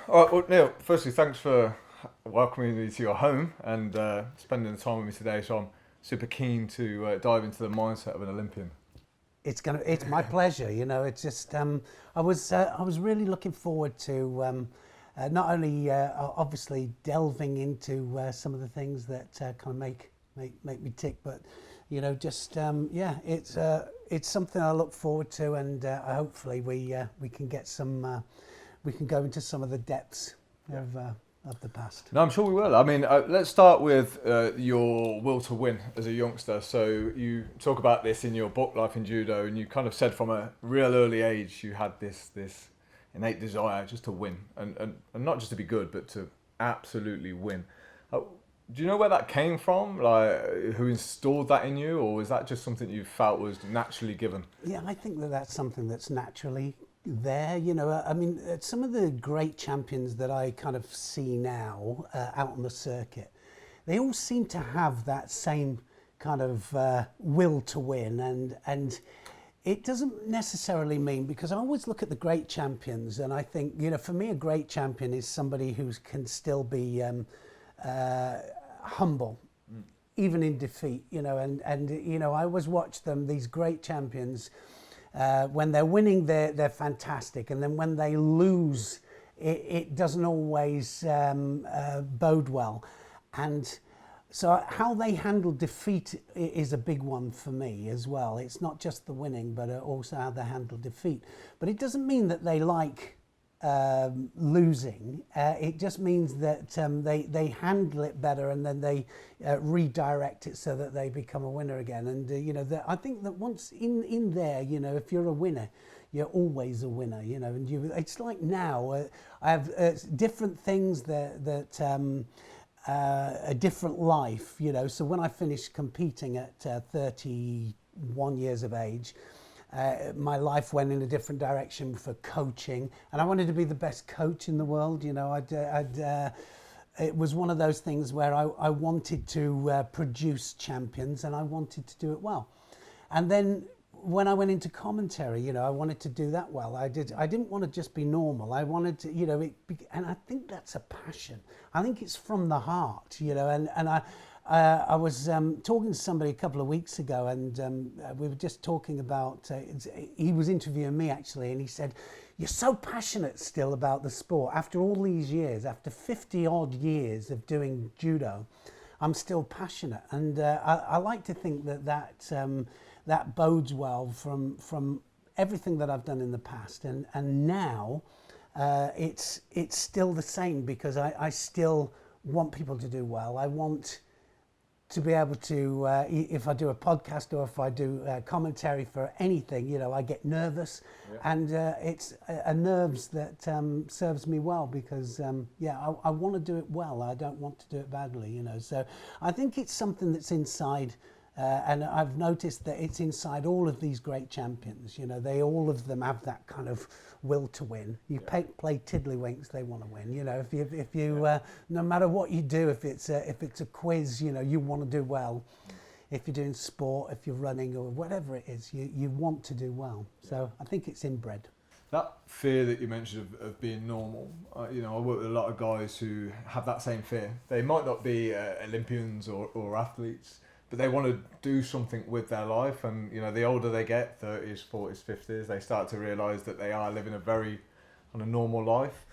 All right, well, Neil, firstly, thanks for welcoming me to your home and spending the time with me today. So I'm super keen to dive into the mindset of an Olympian. It's my pleasure. It's just I was really looking forward to not only obviously delving into some of the things that kind of make me tick, but it's something I look forward to, and hopefully we can get some we can go into some of the depths of the past. No, I'm sure we will. I mean, let's start with your will to win as a youngster. So you talk about this in your book, Life in Judo, and you kind of said from a real early age you had this innate desire just to win, and not just to be good, but to absolutely win. Do you know where that came from? Like, who installed that in you, or was that just something you felt was naturally given? Yeah, I think that's something that's naturally there. I mean, some of the great champions that I kind of see now out on the circuit, they all seem to have that same kind of will to win, and it doesn't necessarily mean, because I always look at the great champions and I think, for me a great champion is somebody who can still be humble, even in defeat, and I always watch them, these great champions. When they're winning, they're fantastic, and then when they lose, it doesn't always bode well. And so how they handle defeat is a big one for me as well. It's not just the winning, but also how they handle defeat. But it doesn't mean that they like losing. It just means that they handle it better, and then they redirect it so that they become a winner again. And I think that once in there, if you're a winner, you're always a winner. And it's like now I have different things that a different life. So when I finished competing at 31 years of age, my life went in a different direction for coaching, and I wanted to be the best coach in the world. It was one of those things where I wanted to produce champions, and I wanted to do it well. And then when I went into commentary, I wanted to do that well. I didn't want to just be normal. I wanted to, and I think that's a passion. I think it's from the heart, and I was talking to somebody a couple of weeks ago, and we were just talking about, he was interviewing me actually, and he said, "You're so passionate still about the sport. After all these years, after 50 odd years of doing judo, I'm still passionate." And I like to think that bodes well from everything that I've done in the past. And now it's still the same, because I still want people to do well. I want to be able to, if I do a podcast or if I do commentary for anything, I get nervous, and it's a nerves that serves me well, because I want to do it well. I don't want to do it badly, So I think it's something that's inside, and I've noticed that it's inside all of these great champions. They all of them have that kind of will to win. You play tiddlywinks, they want to win. If you no matter what you do, if it's a quiz, you want to do well. If you're doing sport, if you're running or whatever it is, you want to do well. So I think it's inbred. That fear that you mentioned of being normal, I work with a lot of guys who have that same fear. They might not be Olympians or athletes, but they want to do something with their life, and the older they get, 30s, 40s, 50s, they start to realise that they are living a very kind of normal life.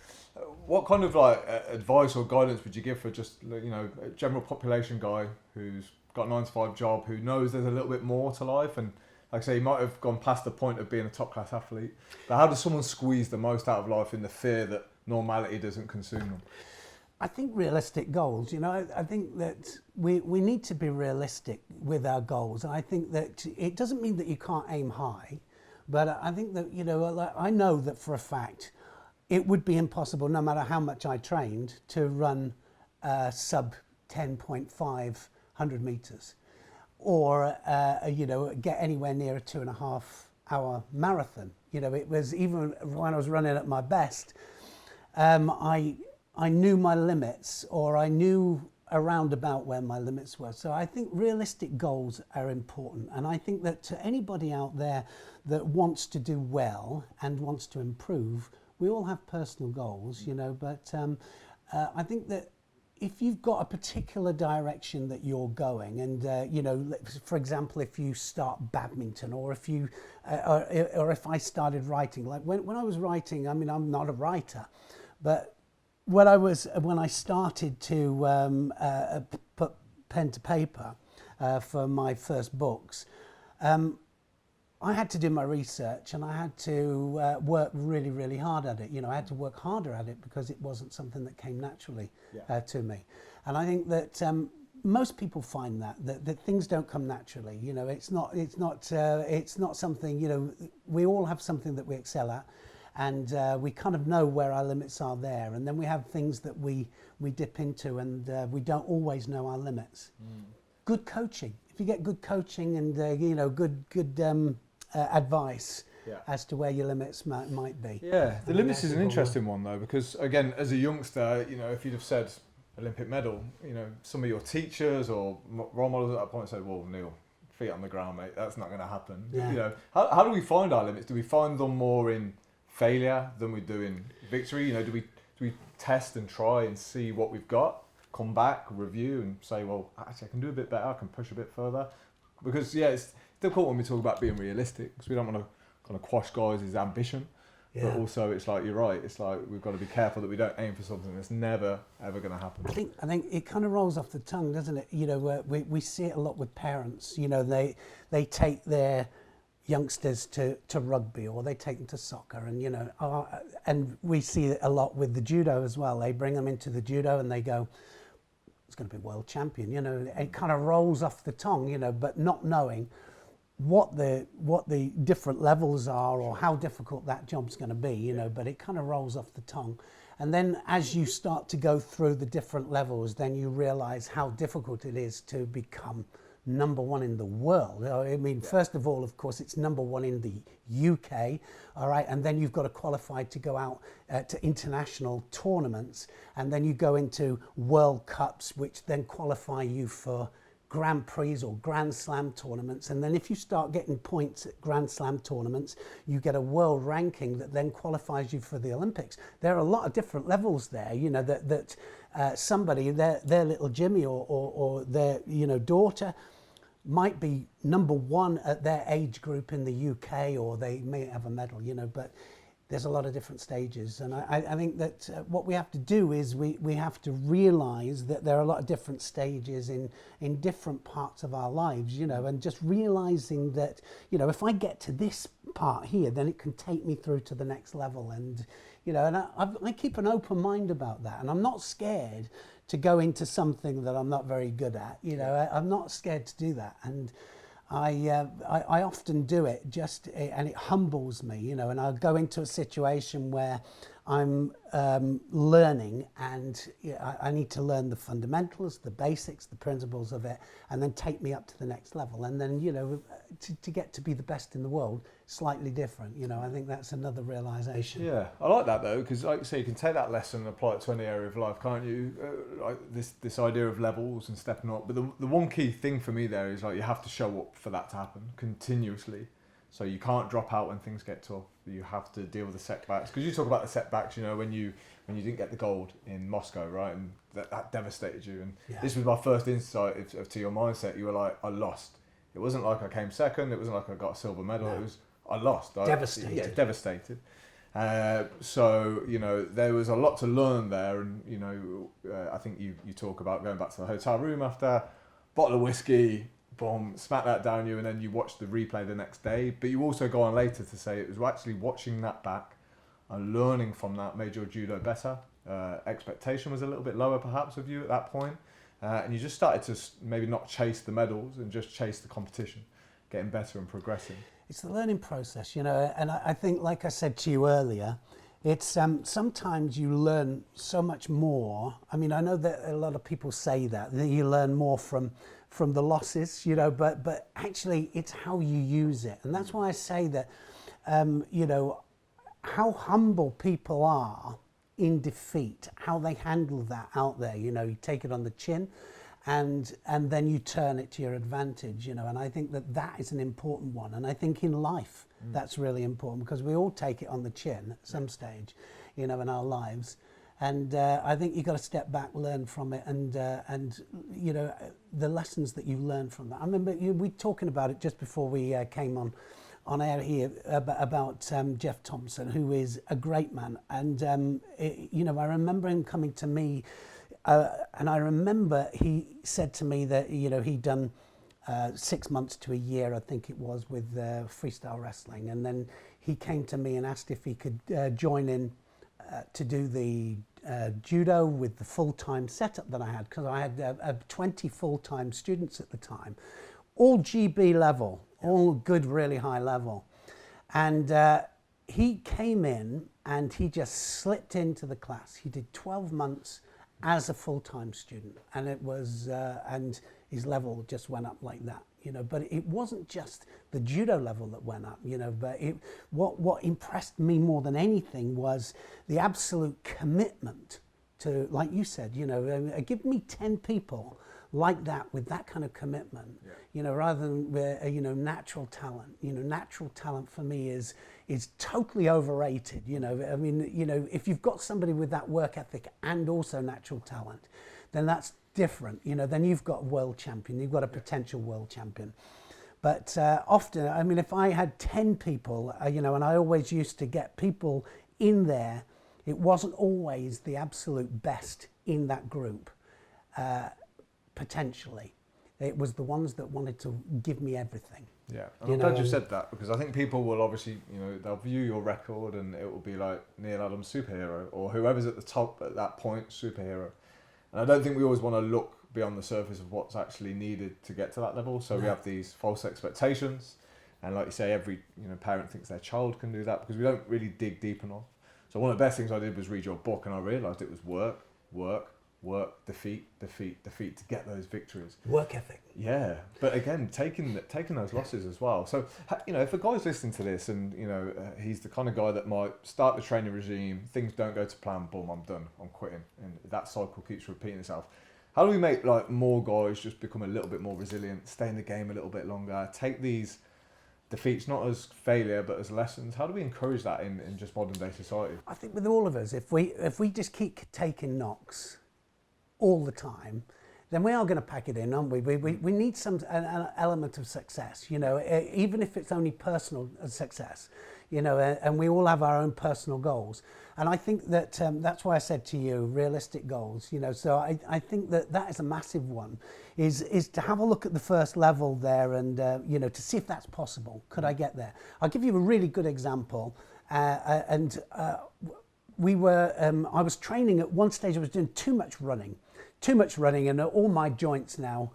What kind of advice or guidance would you give for just a general population guy who's got a 9-to-5 job, who knows there's a little bit more to life, and like I say, he might have gone past the point of being a top class athlete, but how does someone squeeze the most out of life in the fear that normality doesn't consume them? I think realistic goals, I think that we need to be realistic with our goals. And I think that it doesn't mean that you can't aim high, but I think that, I know that for a fact, it would be impossible, no matter how much I trained, to run sub 10.5 100 meters, or, get anywhere near a 2.5 hour marathon. It was, even when I was running at my best, I knew my limits, or I knew around about where my limits were. So I think realistic goals are important. And I think that to anybody out there that wants to do well and wants to improve, we all have personal goals, you know, but I think that if you've got a particular direction that you're going, and you know, for example, if you start badminton, or if you, or if I started writing, like when I was writing, I mean, I'm not a writer, but when I started to put pen to paper for my first books, I had to do my research, and I had to work really, really hard at it. You know, I had to work harder at it because it wasn't something that came naturally to me. And I think that most people find that things don't come naturally. You know, it's not something. You know, we all have something that we excel at, and we kind of know where our limits are there. And then we have things that we dip into, and we don't always know our limits. Good coaching. If you get good coaching and you know, good advice as to where your limits might be. Yeah, the limits is an interesting one though, because again, as a youngster, you know, if you'd have said Olympic medal, you know, some of your teachers or role models at that point said, "Well, Neil, feet on the ground, mate, that's not going to happen." Yeah. You know, how do we find our limits? Do we find them more in failure than we do in victory? You know, do we test and try and see what we've got, come back, review, and say, well, actually, I can do a bit better, I can push a bit further? Because yeah, it's difficult when we talk about being realistic, because we don't want to kind of quash guys' ambition, but also it's like, you're right, it's like we've got to be careful that we don't aim for something that's never ever going to happen. I think it kind of rolls off the tongue, doesn't it? You know, we see it a lot with parents. You know, they take their youngsters to rugby, or they take them to soccer, and you know, and we see it a lot with the judo as well. They bring them into the judo and they go, it's going to be world champion. You know, it kind of rolls off the tongue, you know, but not knowing what the different levels are, or how difficult that job's going to be, you know, but it kind of rolls off the tongue. And then as you start to go through the different levels, then you realize how difficult it is to become number one in the world. I mean, first of all, of course, it's number one in the UK, all right, and then you've got to qualify to go out to international tournaments, and then you go into World Cups, which then qualify you for Grand Prix or Grand Slam tournaments. And then if you start getting points at Grand Slam tournaments, you get a world ranking that then qualifies you for the Olympics. There are a lot of different levels there, you know, that somebody, their little Jimmy or their, you know, daughter might be number one at their age group in the UK, or they may have a medal, you know, but there's a lot of different stages. And I think that what we have to do is we have to realize that there are a lot of different stages in different parts of our lives, you know, and just realizing that, you know, if I get to this part here, then it can take me through to the next level. And, you know, and I keep an open mind about that, and I'm not scared to go into something that I'm not very good at, you know. I'm not scared to do that. And I often do it just, and it humbles me, you know, and I'll go into a situation where I'm learning, and I need to learn the fundamentals, the basics, the principles of it, and then take me up to the next level. And then, you know, to get to be the best in the world, slightly different, you know. I think that's another realization. Yeah, I like that though, because like you say, you can take that lesson and apply it to any area of life, can't you? Like this idea of levels and stepping up. But the one key thing for me there is, like, you have to show up for that to happen continuously. So you can't drop out when things get tough. You have to deal with the setbacks. Because you talk about the setbacks, you know, when you didn't get the gold in Moscow, right? And that devastated you. And this was my first insight to your mindset. You were like, I lost. It wasn't like I came second. It wasn't like I got a silver medal. No. It was, I lost. Devastated. Yeah, devastated. So, you know, there was a lot to learn there. And, you know, I think you talk about going back to the hotel room after, bottle of whiskey, boom, smack that down you, and then you watch the replay the next day. But you also go on later to say it was actually watching that back and learning from that made your judo better. Expectation was a little bit lower perhaps of you at that point. And you just started to maybe not chase the medals and just chase the competition, getting better and progressing. It's the learning process, you know, and I think, like I said to you earlier, it's sometimes you learn so much more. I mean, I know that a lot of people say that you learn more from the losses, you know, but actually it's how you use it. And that's why I say that, you know, how humble people are in defeat, how they handle that out there, you know, you take it on the chin and then you turn it to your advantage, you know, and I think that is an important one. And I think in life, That's really important, because we all take it on the chin at some stage, you know, in our lives. And I think you've got to step back, learn from it, and you know, the lessons that you learn from that. I remember we talking about it just before we came on air here about Jeff Thompson, who is a great man. And you know, I remember him coming to me, and I remember he said to me that, you know, he'd done 6 months to a year, I think it was, with freestyle wrestling, and then he came to me and asked if he could join in to do the judo with the full-time setup that I had, because I had 20 full-time students at the time, all GB level, all good, really high level. And he came in and he just slipped into the class. He did 12 months as a full-time student, and it was and his level just went up like that, you know. But it wasn't just the judo level that went up, you know, but what impressed me more than anything was the absolute commitment to, like you said, you know, give me 10 people like that, with that kind of commitment, you know, rather than you know, natural talent. You know, natural talent for me is totally overrated. You know, I mean, you know, if you've got somebody with that work ethic and also natural talent, then that's different. You know, then you've got a world champion, you've got a potential world champion. But often, I mean, if I had 10 people, you know, and I always used to get people in there, it wasn't always the absolute best in that group. Potentially, it was the ones that wanted to give me everything. Yeah, and I'm glad you said that, because I think people will obviously, you know, they'll view your record and it will be like Neil Adams superhero, or whoever's at the top at that point superhero. And I don't think we always want to look beyond the surface of what's actually needed to get to that level. So we have these false expectations, and like you say, every, you know, parent thinks their child can do that, because we don't really dig deep enough. So one of the best things I did was read your book, and I realised it was work, defeat to get those victories. Work ethic. Yeah, but again, taking those losses as well. So, you know, if a guy's listening to this and, you know, he's the kind of guy that might start the training regime, things don't go to plan, boom, I'm done, I'm quitting, and that cycle keeps repeating itself. How do we make like more guys just become a little bit more resilient, stay in the game a little bit longer, take these defeats not as failure but as lessons? How do we encourage that in just modern day society? I think with all of us, if we just keep taking knocks all the time, then we are going to pack it in, aren't we? We need an element of success, you know, even if it's only personal success, you know, and we all have our own personal goals. And I think that that's why I said to you, realistic goals, you know. So I think that is a massive one, is to have a look at the first level there, and you know, to see if that's possible. Could I get there? I'll give you a really good example. We were I was training at one stage. I was doing too much running, and all my joints now,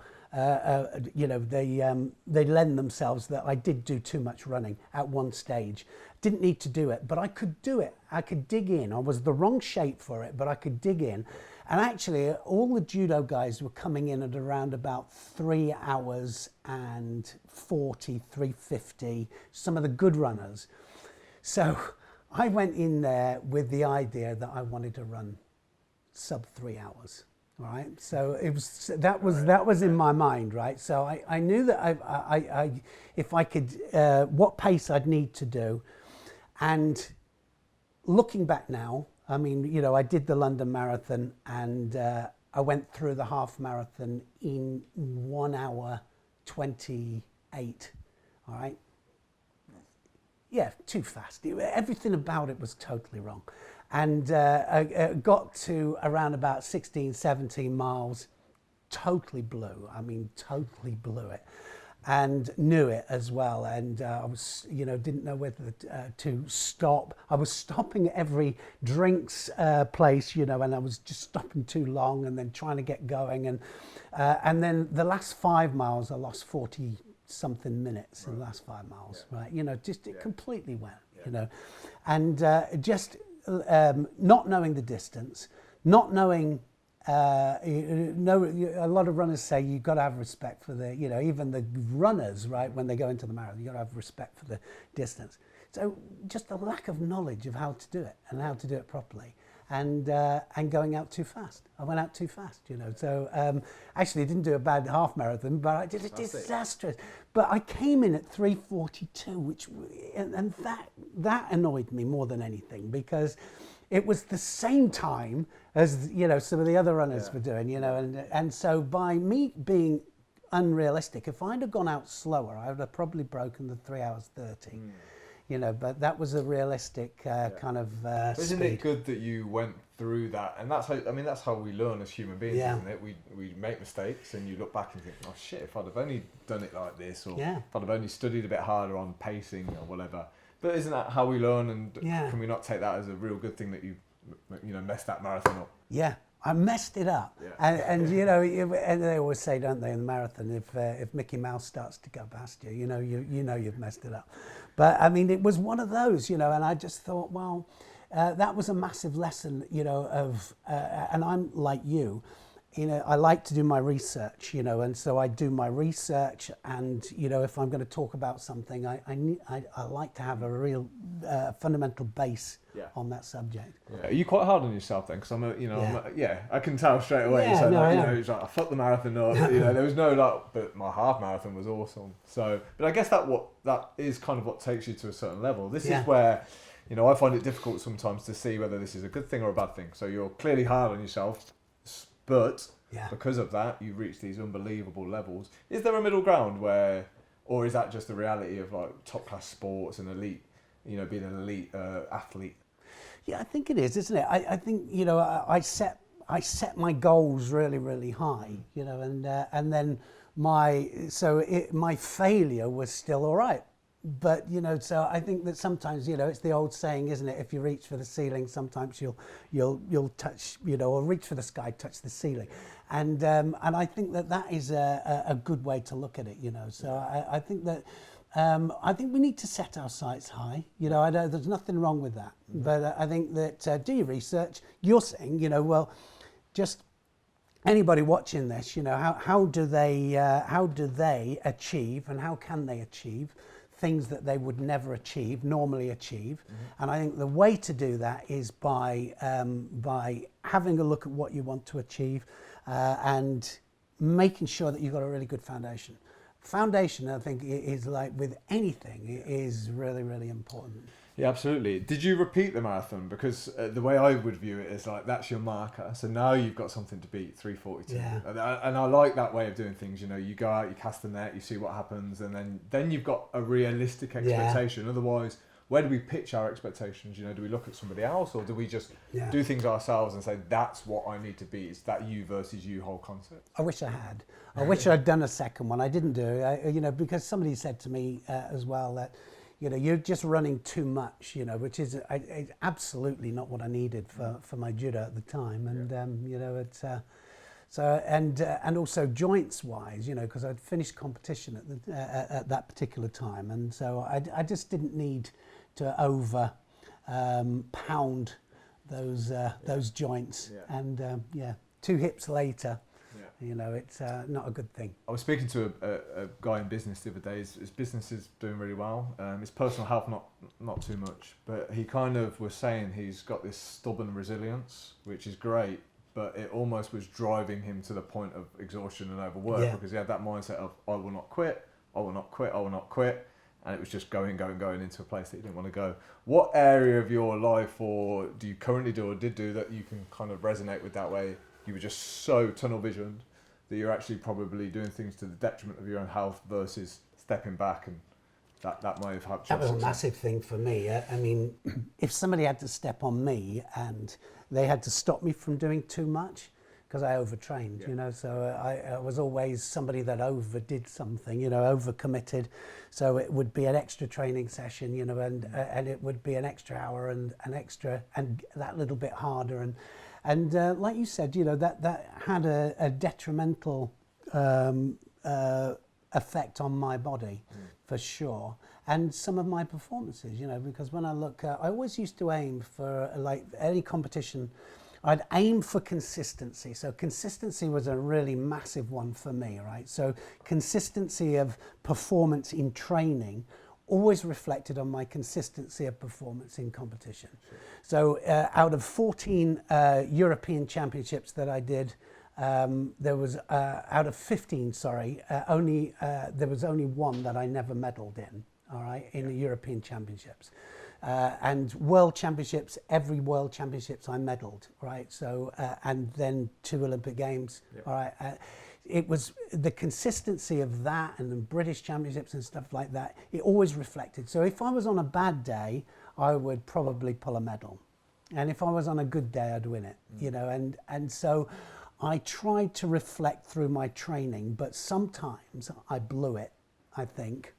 you know, they lend themselves that I did do too much running at one stage. Didn't need to do it, but I could do it. I could dig in. I was the wrong shape for it, but I could dig in. And actually, all the judo guys were coming in at around about 3 hours and 40, 3:50, some of the good runners. So I went in there with the idea that I wanted to run sub 3 hours. Right, so that was in my mind, right? So I knew that I if I could, what pace I'd need to do. And looking back now, I mean, you know, I did the London Marathon, and I went through the half marathon in 1 hour 28. All right, yeah, too fast. Everything about it was totally wrong. And I got to around about 16, 17 miles, totally blew. I mean, totally blew it, and knew it as well. And I was, you know, didn't know whether to stop. I was stopping at every drinks place, you know, and I was just stopping too long, and then trying to get going. And then the last 5 miles, I lost 40 something minutes in the last 5 miles, right? You know, just it completely went, you know, and just. Not knowing the distance, not knowing, a lot of runners say you've got to have respect for the, you know, even the runners, right, when they go into the marathon, you've got to have respect for the distance. So just a lack of knowledge of how to do it and how to do it properly. and going out too fast. I went out too fast, you know. So actually, I didn't do a bad half marathon, but I did a disastrous. But I came in at 3:42, and that annoyed me more than anything, because it was the same time as, you know, some of the other runners were doing, you know, and so by me being unrealistic, if I'd have gone out slower, I would have probably broken the 3 hours 30. You know, but that was a realistic kind of Isn't speed. it good that you went through that? And that's how, I mean, that's how we learn as human beings, isn't it? We make mistakes, and you look back and think, oh shit, if I'd have only done it like this, or if I'd have only studied a bit harder on pacing or whatever. But isn't that how we learn? And can we not take that as a real good thing that you know, messed that marathon up? Yeah, I messed it up. And you know, and they always say, don't they, in the marathon, if Mickey Mouse starts to go past you, you know you've messed it up. But I mean, it was one of those, you know, and I just thought, well, that was a massive lesson, you know, of, and I'm like you know, I like to do my research, you know, and so I do my research, and, you know, if I'm going to talk about something, I like to have a real fundamental base on that subject. Are you quite hard on yourself then? Because I can tell straight away. Yeah, So no, like, you know, it's like I fucked the marathon up. You know, there was no like, but my half marathon was awesome. So, but I guess that is kind of what takes you to a certain level. This is where, you know, I find it difficult sometimes to see whether this is a good thing or a bad thing. So you're clearly hard on yourself, but because of that, you've reached these unbelievable levels. Is there a middle ground where, or is that just the reality of like top class sports and elite, you know, being an elite athlete? Yeah, I think it is, isn't it? I think, you know, I set my goals really, really high, you know, and then my failure was still all right. But, you know, so I think that sometimes, you know, it's the old saying, isn't it? If you reach for the ceiling, sometimes you'll touch, you know, or reach for the sky, touch the ceiling. And I think that is a good way to look at it, you know. So I think that we need to set our sights high. You know, there's nothing wrong with that. But I think that do your research. You're saying, you know, well, just anybody watching this, you know, how do they achieve, and how can they achieve things that they would never normally achieve? And I think the way to do that is by having a look at what you want to achieve, and making sure that you've got a really good foundation. Foundation, I think, is like with anything, is really, really important. Yeah, absolutely. Did you repeat the marathon? Because the way I would view it is like, that's your marker. So now you've got something to beat, 3:42. Yeah. And I like that way of doing things. You know, you go out, you cast the net, you see what happens, and then you've got a realistic expectation. Otherwise, where do we pitch our expectations? You know, do we look at somebody else, or do we just do things ourselves and say, that's what I need to be? It's that you versus you whole concept. I wish I had. I wish I'd done a second one. I didn't do it, you know, because somebody said to me as well that, you know, you're just running too much, you know, which is absolutely not what I needed for my judo at the time. And, you know, it's, so, and also joints wise, you know, because I'd finished competition at that particular time. And so I just didn't need to pound those joints. And, 2 hips later, you know, it's not a good thing. I was speaking to a guy in business the other day. His business is doing really well. His personal health not too much, but he kind of was saying he's got this stubborn resilience, which is great, but it almost was driving him to the point of exhaustion and overwork, because he had that mindset of, I will not quit, I will not quit, I will not quit. And it was just going into a place that you didn't want to go. What area of your life, or do you currently do or did do, that you can kind of resonate with that way? You were just so tunnel visioned that you're actually probably doing things to the detriment of your own health versus stepping back, and that might have helped. That was a massive thing for me. I mean, if somebody had to step on me and they had to stop me from doing too much, because I overtrained, you know, so I was always somebody that overdid something, you know, overcommitted. So it would be an extra training session, you know, and it would be an extra hour and an extra, and that little bit harder. And like you said, you know, that had a detrimental effect on my body, for sure. And some of my performances, you know, because when I look, I always used to aim for, like, any competition, I'd aim for consistency. So consistency was a really massive one for me, right? So consistency of performance in training always reflected on my consistency of performance in competition. So out of 14 European championships that I did, there was out of 15, only there was only one that I never medalled in. All right, in the European Championships, and World Championships. Every World Championships I medalled. Right, so and then 2 Olympic Games. All right. It was the consistency of that and the British Championships and stuff like that. It always reflected. So if I was on a bad day, I would probably pull a medal, and if I was on a good day, I'd win it. You know, and so I tried to reflect through my training, but sometimes I blew it, I think,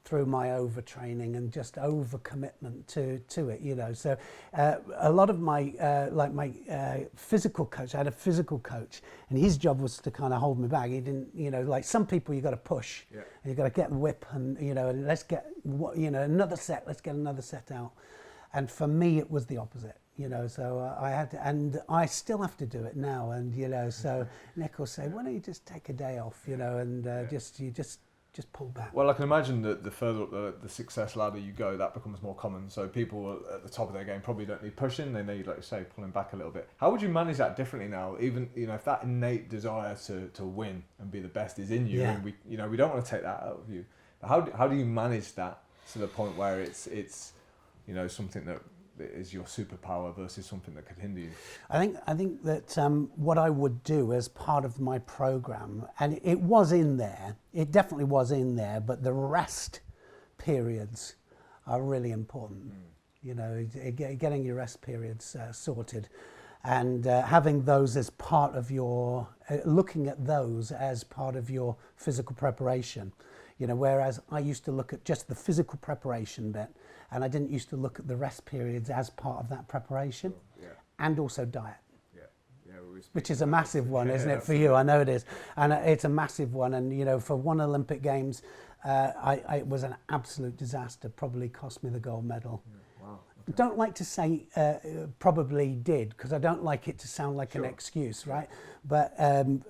through my overtraining and just overcommitment to it, you know. So a lot of my physical coach, I had a physical coach, and his job was to kind of hold me back. He didn't, you know, like some people you got to push, and you got to get the whip, and you know, and let's get, you know, another set. Let's get another set out. And for me, it was the opposite. You know, so I had to, and I still have to do it now. And you know, so Nick will say, "Why don't you just take a day off?" You know, and just pull back. Well, I can imagine that the further up the success ladder you go, that becomes more common. So people at the top of their game probably don't need pushing; they need, like you say, pulling back a little bit. How would you manage that differently now? Even, you know, if that innate desire to win and be the best is in you, and we don't want to take that out of you. How do you manage that to the point where it's you know, something that is your superpower versus something that could hinder you? I think that what I would do as part of my program, and it was in there, it definitely was in there, but the rest periods are really important. You know, getting your rest periods sorted, and having those as part of your, looking at those as part of your physical preparation. You know, whereas I used to look at just the physical preparation bit, and I didn't used to look at the rest periods as part of that preparation, and also diet, which is a massive one, isn't it, for you? I know it is, and it's a massive one. And you know, for one Olympic Games, it was an absolute disaster. Probably cost me the gold medal. Wow. Okay. Don't like to say probably did, because I don't like it to sound like an excuse, right? But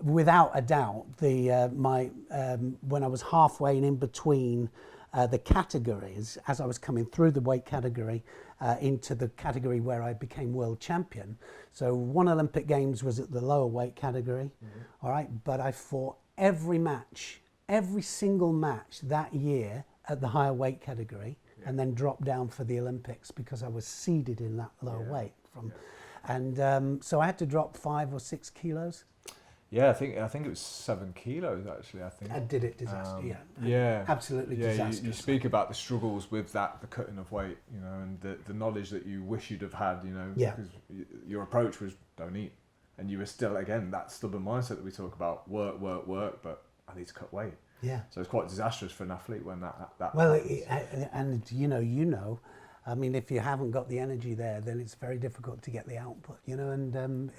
without a doubt, when I was halfway in between the categories, as I was coming through the weight category into the category where I became world champion. So one Olympic Games was at the lower weight category, all right, but I fought every single match that year at the higher weight category, and then dropped down for the Olympics because I was seeded in that lower weight. And so I had to drop 5 or 6 kilos. Yeah, I think it was 7 kilos actually. I think I did it disaster. Absolutely disastrous. You speak about the struggles with that, the cutting of weight, you know, and the knowledge that you wish you'd have had, you know, because your approach was don't eat, and you were still, again, that stubborn mindset that we talk about, work, but I need to cut weight. Yeah. So it's quite disastrous for an athlete when that well, happens. and you know, I mean, if you haven't got the energy there, then it's very difficult to get the output, you know, and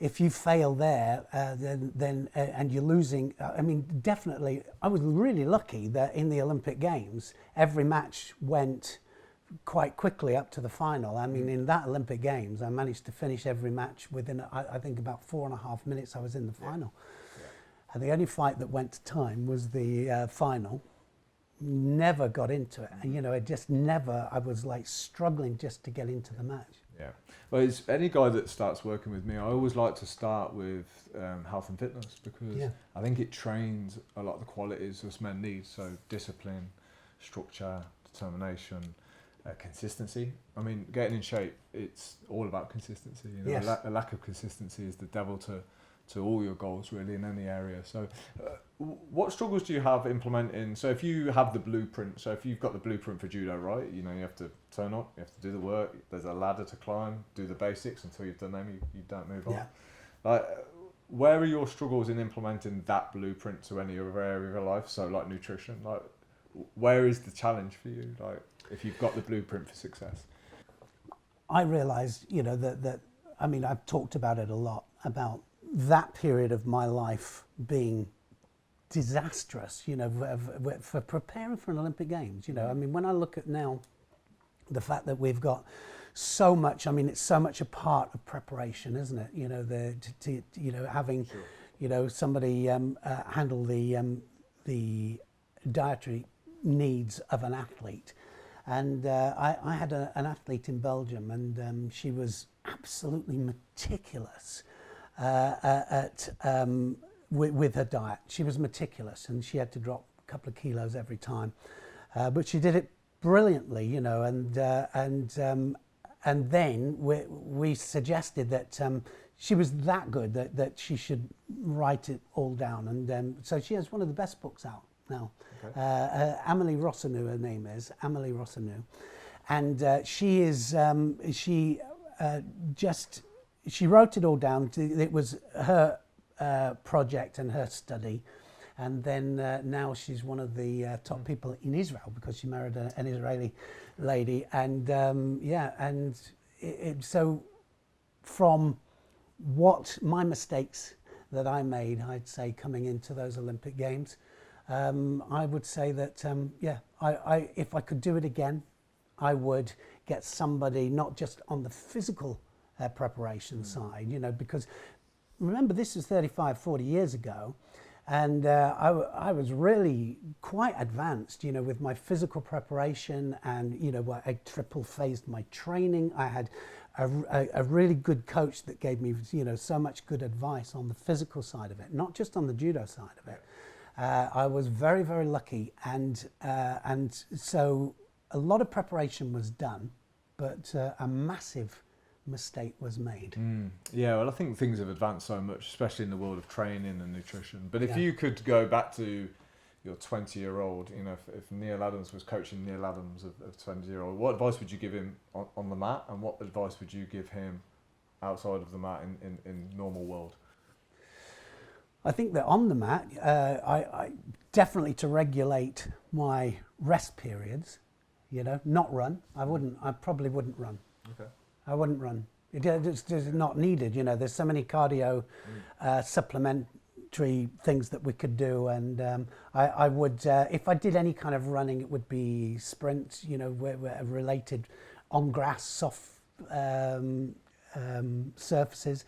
if you fail there, then and you're losing. I mean, definitely, I was really lucky that in the Olympic Games, every match went quite quickly up to the final. I mean, in that Olympic Games, I managed to finish every match within, I think, about 4.5 minutes. I was in the final. And the only fight that went to time was the final. Never got into it. And, you know, it just never, I was like struggling just to get into the match. Yeah. Well, it's any guy that starts working with me, I always like to start with health and fitness, because I think it trains a lot of the qualities us men need. So discipline, structure, determination, consistency. I mean, getting in shape, it's all about consistency. You know, a lack of consistency is the devil to all your goals, really, in any area. So what struggles do you have implementing? So if you have the blueprint, so if you've got the blueprint for judo, right, you know, you have to turn up, you have to do the work, there's a ladder to climb, do the basics. Until you've done them, you don't move on. Like, where are your struggles in implementing that blueprint to any other area of your life? So like nutrition, like where is the challenge for you? Like if you've got the blueprint for success? I realized, you know, that I mean, I've talked about it a lot, about that period of my life being disastrous, you know, for preparing for an Olympic Games. You know, I mean, when I look at now the fact that we've got so much, I mean, it's so much a part of preparation, isn't it? You know, you know, having, you know, somebody handle the dietary needs of an athlete. And I had an athlete in Belgium, and she was absolutely meticulous with her diet. She was meticulous, and she had to drop a couple of kilos every time, but she did it brilliantly, you know. And then we suggested that she was that good that she should write it all down, and so she has one of the best books out now. Okay. Amélie Rossanu, her name is Amélie Rossanu, and she wrote it all down. It was her project and her study, and then now she's one of the top people in Israel because she married an Israeli lady, and so from what my mistakes that I made, I'd say, coming into those Olympic Games, I would say that I if I could do it again, I would get somebody not just on the physical preparation side, you know, because remember, this is 35, 40 years ago, and I was really quite advanced, you know, with my physical preparation, and, you know, I triple phased my training. I had a really good coach that gave me, you know, so much good advice on the physical side of it, not just on the judo side of it. I was very, very lucky, and so a lot of preparation was done, but a massive mistake was made. Yeah, well, I think things have advanced so much, especially in the world of training and nutrition. But if you could go back to your 20-year-old, you know, if Neil Adams was coaching Neil Adams of 20-year-old, what advice would you give him on the mat, and what advice would you give him outside of the mat in normal world? I think that on the mat, I definitely to regulate my rest periods, you know, not run. I probably wouldn't run. Okay. I wouldn't run. It's not needed, you know. There's so many cardio supplementary things that we could do, and I would, if I did any kind of running, it would be sprints, you know, where related on grass, soft surfaces,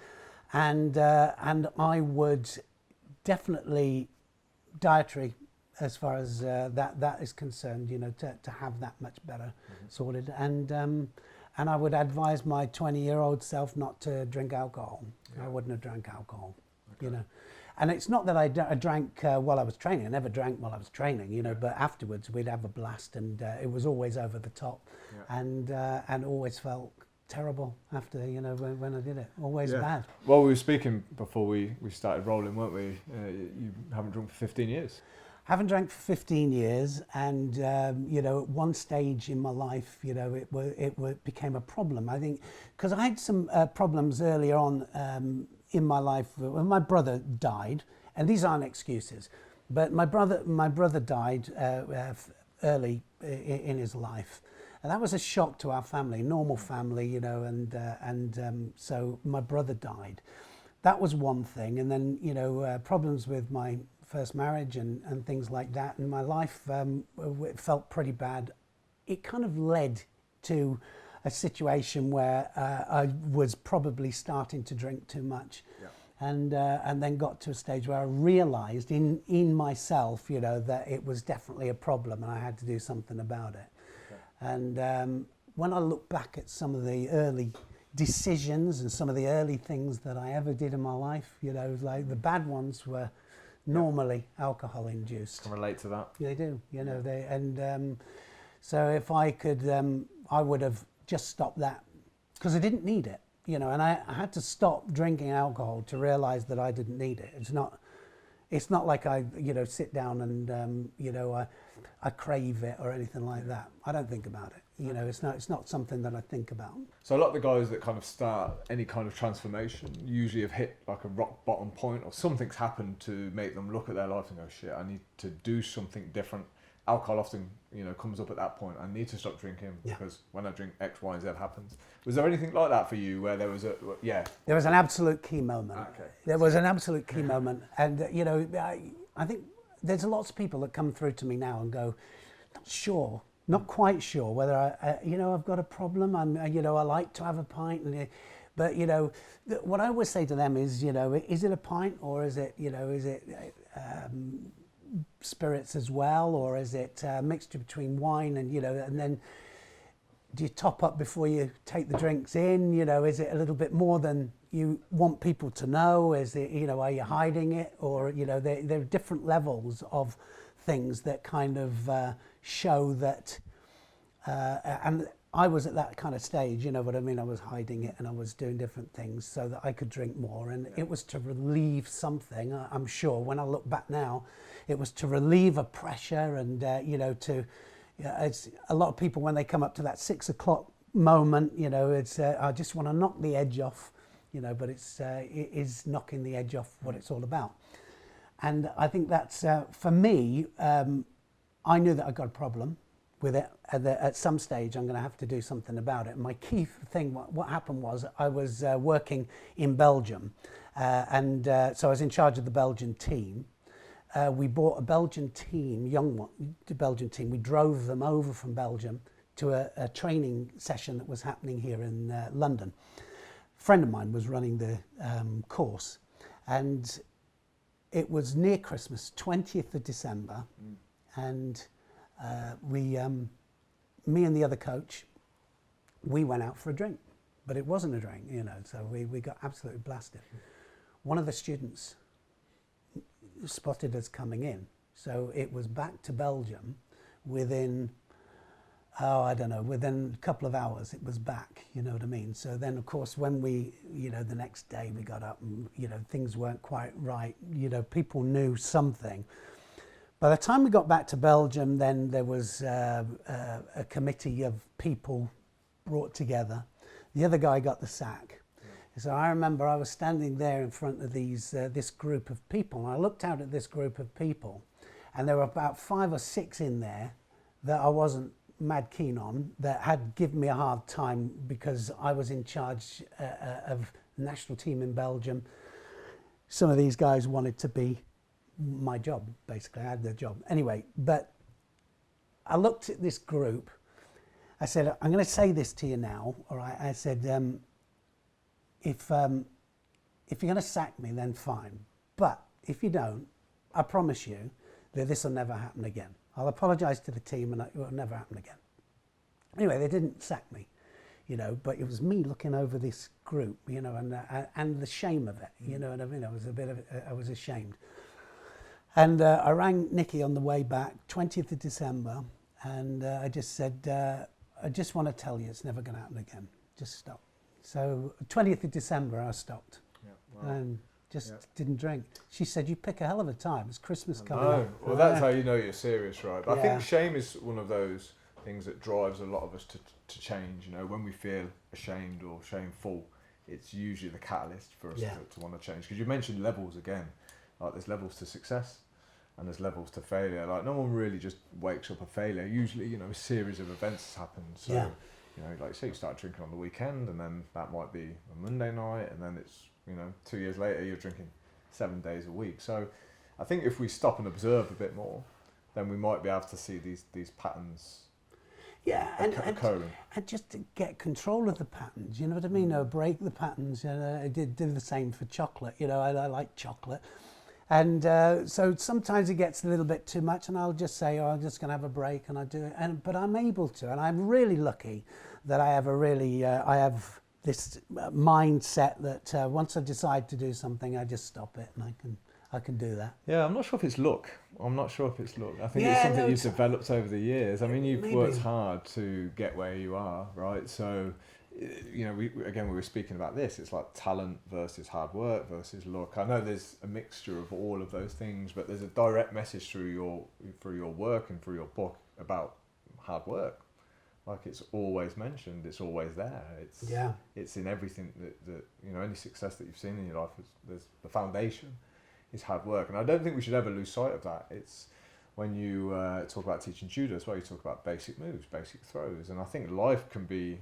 and I would definitely dietary as far as that is concerned, you know, to have that much better sorted, and I would advise my 20-year-old self not to drink alcohol. I wouldn't have drank alcohol, you know. And it's not that I drank while I was training. I never drank while I was training, you know, but afterwards we'd have a blast, and it was always over the top, and always felt terrible after, you know, when I did it. Always bad. Well, we were speaking before we started rolling, weren't we? You haven't drunk for 15 years. Haven't drank for 15 years, and you know, at one stage in my life, you know, it became a problem. I think because I had some problems earlier on in my life when my brother died, and these aren't excuses, but my brother died early in his life, and that was a shock to our family, normal family, you know, and so my brother died. That was one thing, and then, you know, problems with my first marriage and things like that, and my life it felt pretty bad. It kind of led to a situation where I was probably starting to drink too much, and then got to a stage where I realized in myself, you know, that it was definitely a problem and I had to do something about it. And when I look back at some of the early decisions and some of the early things that I ever did in my life, you know, like the bad ones were normally alcohol induced. Can relate to that. They do, you know. So if I could, I would have just stopped that because I didn't need it, you know. And I had to stop drinking alcohol to realize that I didn't need it. It's not like I, you know, sit down and you know, I crave it or anything like that. I don't think about it. You know, it's not something that I think about. So a lot of the guys that kind of start any kind of transformation usually have hit like a rock bottom point, or something's happened to make them look at their life and go, shit, I need to do something different. Alcohol often, you know, comes up at that point. I need to stop drinking because when I drink X, Y, and Z happens. Was there anything like that for you where there was There was an absolute key moment. Okay. There was an absolute key moment. And, you know, I think there's lots of people that come through to me now and go, not quite sure whether I you know, I've got a problem. You know, I like to have a pint, but, you know, what I always say to them is, you know, is it a pint or is it, you know, is it spirits as well, or is it a mixture between wine and, and then do you top up before you take the drinks in? Is it a little bit more than you want people to know? Is it, are you hiding it? Or, there are different levels of things that kind of show that, and I was at that kind of stage, you know what I mean? I was hiding it and I was doing different things so that I could drink more. And it was to relieve something, I'm sure. When I look back now, it was to relieve a pressure and, it's a lot of people when they come up to that 6 o'clock moment, it's I just want to knock the edge off, but it is knocking the edge off what it's all about. And I think that's for me. I knew that I got a problem with it. At some stage, I'm going to have to do something about it. My key thing, what happened was I was working in Belgium, and so I was in charge of the Belgian team. We bought a Belgian team, the Belgian team. We drove them over from Belgium to a training session that was happening here in London. A friend of mine was running the course, and it was near Christmas, 20th of December, and me and the other coach, we went out for a drink, but it wasn't a drink, so we got absolutely blasted. One of the students spotted us coming in, so it was back to Belgium within, within a couple of hours it was back, you know what I mean? So then of course when we, the next day we got up and, things weren't quite right, people knew something. By the time we got back to Belgium, then there was a committee of people brought together. The other guy got the sack. So I remember I was standing there in front of this group of people, and I looked out at this group of people, and there were about 5 or 6 in there that I wasn't mad keen on, that had given me a hard time because I was in charge of the national team in Belgium. Some of these guys wanted to be my job, basically. I had their job. Anyway, but I looked at this group. I said, I'm going to say this to you now, all right? I said, if you're going to sack me, then fine. But if you don't, I promise you that this will never happen again. I'll apologise to the team and it will never happen again. Anyway, they didn't sack me, but it was me looking over this group, and the shame of it, what I mean? I was ashamed. And I rang Nikki on the way back, 20th of December, and I just said, I just want to tell you it's never going to happen again. Just stop. So 20th of December, I stopped. Yeah, wow. And just didn't drink. She said, you pick a hell of a time. It's Christmas coming up. Well, that's how you know you're serious, right? But I think shame is one of those things that drives a lot of us to change. When we feel ashamed or shameful, it's usually the catalyst for us to want to change. Because you mentioned levels again. Like there's levels to success and there's levels to failure. Like no one really just wakes up a failure. Usually, a series of events happen. So, like say you start drinking on the weekend and then that might be a Monday night and then it's, 2 years later you're drinking 7 days a week. So I think if we stop and observe a bit more, then we might be able to see these patterns occurring. And just to get control of the patterns, you know what I mean? Break the patterns. I did the same for chocolate. I like chocolate. And so sometimes it gets a little bit too much and I'll just say, I'm just going to have a break and I do it. But I'm able to, and I'm really lucky that I have I have this mindset that once I decide to do something, I just stop it and I can do that. Yeah, I'm not sure if it's luck. I think it's something you've developed over the years. I mean, you've worked hard to get where you are, right? So, we were speaking about this. It's like talent versus hard work versus luck. I know there's a mixture of all of those things, but there's a direct message through your work and through your book about hard work. Like it's always mentioned, it's always there. It's in everything that any success that you've seen in your life. There's the foundation is hard work, and I don't think we should ever lose sight of that. It's when you talk about teaching judo as well, you talk about basic moves, basic throws, and I think life can be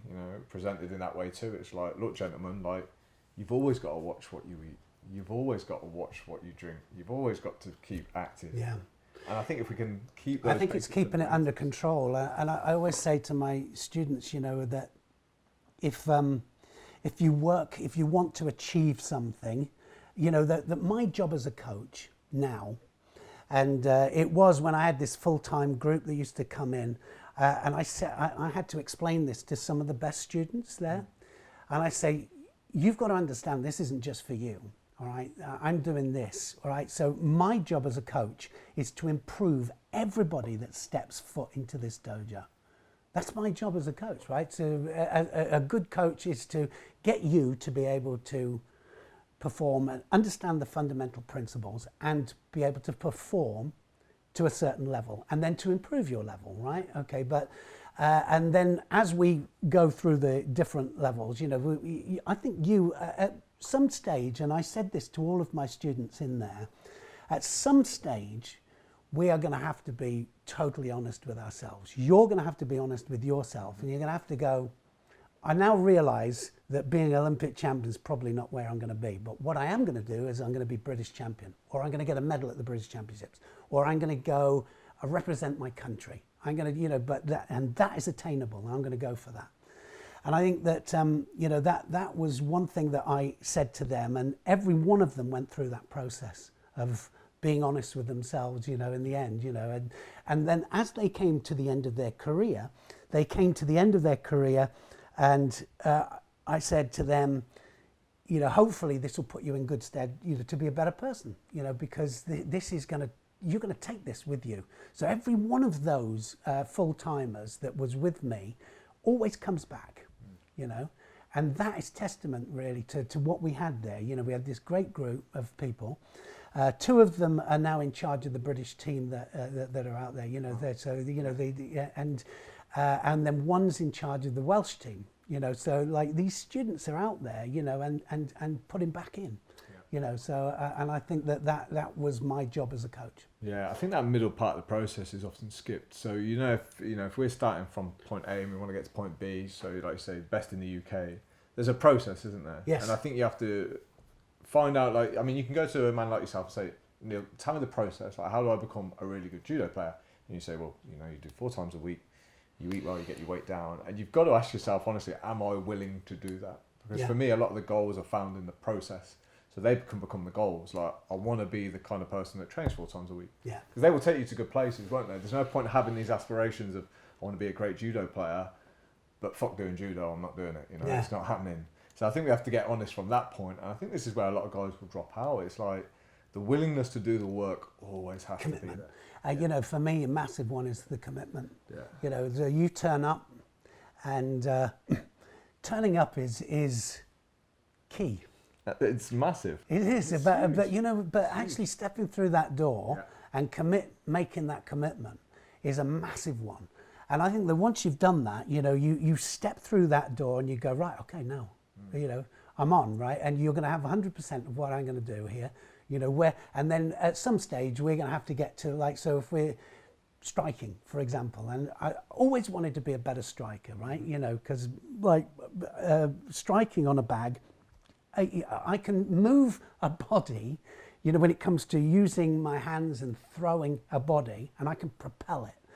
presented in that way too. It's like, look, gentlemen, like you've always got to watch what you eat, you've always got to watch what you drink, you've always got to keep active. Yeah. And I think if we can keep those, I think it's keeping it under control. And I always say to my students, that if you want to achieve something, that my job as a coach now, And it was when I had this full-time group that used to come in, and I said I had to explain this to some of the best students there, and I say, you've got to understand this isn't just for you. All right, I'm doing this. All right, so my job as a coach is to improve everybody that steps foot into this dojo. That's my job as a coach, right? So a good coach is to get you to be able to perform and understand the fundamental principles and be able to perform to a certain level and then to improve your level, right? Okay, but and then as we go through the different levels, you know, I think you at some stage, and I said this to all of my students in there, at some stage we are going to have to be totally honest with ourselves. You're going to have to be honest with yourself, and you're going to have to go, I now realize that being Olympic champion is probably not where I'm going to be, but what I am going to do is I'm going to be British champion, or I'm going to get a medal at the British Championships, or I'm going to go represent my country. I'm going to, you know, but that is attainable, and I'm going to go for that. And I think that, you know, that was one thing that I said to them, and every one of them went through that process of being honest with themselves, you know, in the end, you know, and then as they came to the end of their career, and I said to them, you know, hopefully this will put you in good stead, you know, to be a better person, you know, because this is going to, you're going to take this with you. So every one of those full-timers that was with me always comes back, you know, and that is testament really to what we had there. You know, we had this great group of people. Two of them are now in charge of the British team that are out there, you know, so, you know, and then one's in charge of the Welsh team, you know, so like these students are out there, you know, and putting back in. You know, so and I think that was my job as a coach. Yeah, I think that middle part of the process is often skipped. So if we're starting from point A and we want to get to point B, so like you say, best in the UK, there's a process, isn't there? Yes. And I think you have to find out. Like, I mean, you can go to a man like yourself and say, Neil, tell me the process. Like, how do I become a really good judo player? And you say, well, you know, you do 4 times a week, you eat well, you get your weight down, and you've got to ask yourself honestly, am I willing to do that? Because for me, a lot of the goals are found in the process. So they can become the goals. Like, I want to be the kind of person that trains 4 times a week. Yeah. Because they will take you to good places, won't they? There's no point having these aspirations of, I want to be a great judo player, but fuck doing judo, I'm not doing it. You know, It's not happening. So I think we have to get honest from that point. And I think this is where a lot of guys will drop out. It's like the willingness to do the work always has to be there. You know, for me, a massive one is the commitment. Yeah. You know, so you turn up, and turning up is key. It's massive. It is, but you know, but actually stepping through that door and making that commitment is a massive one. And I think that once you've done that, you know, you step through that door and you go, right, okay, now, you know, I'm on, right? And you're going to have 100% of what I'm going to do here, you know, and then at some stage we're going to have to get to, like, so if we're striking, for example, and I always wanted to be a better striker, right? You know, because like striking on a bag, I can move a body, you know, when it comes to using my hands and throwing a body, and I can propel it.